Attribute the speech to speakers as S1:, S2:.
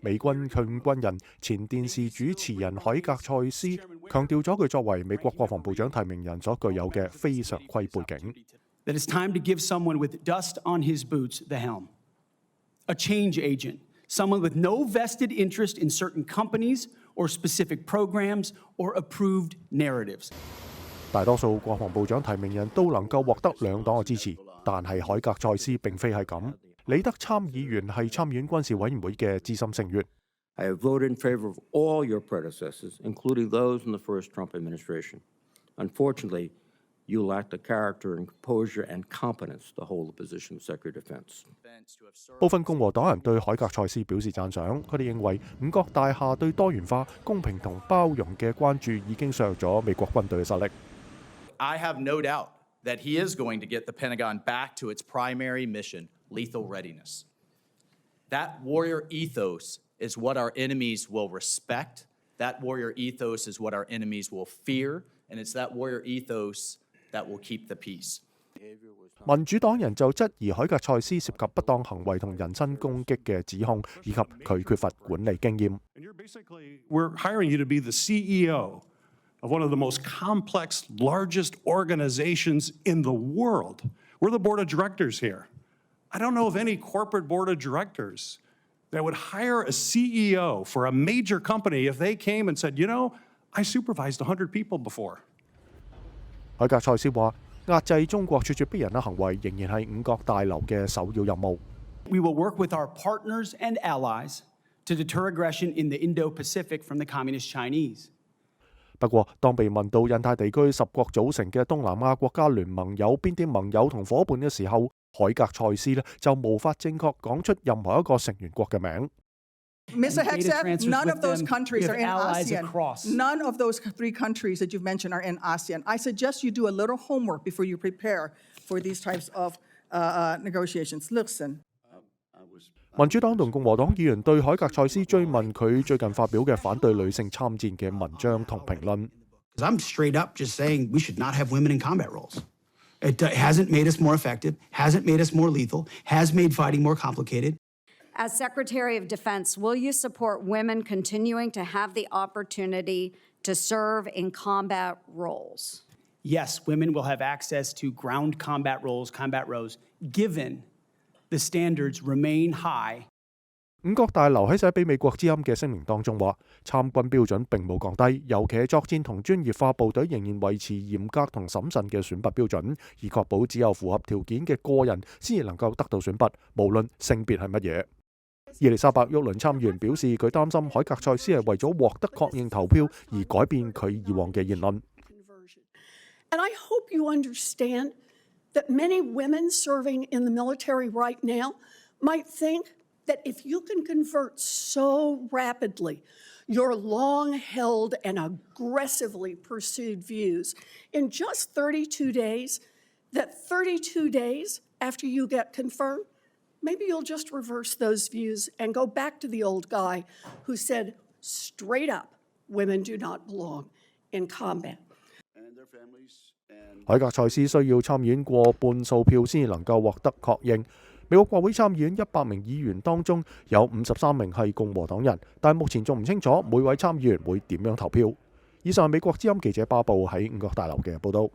S1: 美軍退伍軍人前電視主持人海格塞斯強調咗佢作為美國國防部長提名人所具有嘅非常規背景。
S2: That it's time to give someone with dust on his boots the helm. A change agent, someone with no vested interest in certain companies or specific programs or approved narratives.
S1: 大多數國防部長提名人都能夠獲得兩黨嘅支持，但係海格塞斯並非係咁。李德參議員係參議院軍事委員會嘅資深成員。
S3: I have voted in favor of all your predecessors, including those in the first Trump administration. Unfortunately, you lack the character and composure and competence to hold the position of Secretary of Defense.
S1: 部分共和黨人對海格塞斯表示讚賞，佢哋認為五角大廈對多元化、公平同包容嘅關注已經削弱咗美國軍隊嘅實力。
S4: I have no doubt that he is going to get the Pentagon back to its primary mission, lethal readiness. That warrior ethos is what our enemies will respect. That warrior ethos is what our enemies will fear, and it's that warrior ethos that will keep the peace.
S1: 民主黨人就質疑海格塞斯涉及不當行為同人身攻擊嘅指控，以及佢缺乏管理經驗。
S5: We're hiring you to be the CEO of one of the most complex, largest organizations in the world. We're the board of directors here. I don't know of any corporate board of directors that would hire a CEO for a major company if they came and said, I supervised 100 people before.
S1: 海格塞斯話：壓制中國咄咄逼人嘅行為仍然係五角大樓嘅首要任務。
S2: We will work with our partners and allies to deter aggression in the Indo-Pacific from the Communist Chinese.
S1: 不過，當被問到印太地區10國組成嘅東南亞國家聯盟有邊啲盟友同伙伴嘅時候，海格塞斯就無法正確講出任何一個成員國嘅名。
S6: Mr. Hegseth, none of those countries are in ASEAN. None of those 3 countries that you've mentioned are in ASEAN. I suggest you do a little homework before you prepare for these types of negotiations. Listen.
S1: 民主黨同共和黨議員對海格塞斯追問佢最近發表嘅反對女性參戰嘅文章同評論。
S2: I'm straight up just saying we should not have women in combat roles. It hasn't made us more effective, hasn't made us more lethal, has made fighting more complicated.
S7: As Secretary of Defense, will you support women continuing to have the opportunity to serve in combat roles?
S2: Yes, women will have access to ground combat roles, given the standards remain high.
S1: 五角大樓喺寫俾美國之音嘅聲明當中話，參軍標準並冇降低，尤其係作戰同專業化部隊仍然維持嚴格同審慎嘅選拔標準，以確保只有符合條件嘅個人先至能夠得到選拔，無論性別係乜嘢。伊麗莎白·沃倫參議員表示，佢擔心海格塞斯係為咗獲得確認投票而改變佢以往嘅言論。
S8: And I hope you understand that many women serving in the military right now might think that if you can convert so rapidly your long-held and aggressively pursued views in just 32 days, that 32 days after you get confirmed, maybe you'll just reverse those views and go back to the old guy who said straight up, women do not belong in combat.
S1: 海格塞斯需要參議院過半數票先至能夠獲得確認。美國國會參議院100名議員當中有53名係共和黨人，但目前仲唔清楚每位參議員會點樣投票。以上係美國之音記者巴布喺五角大樓嘅報導。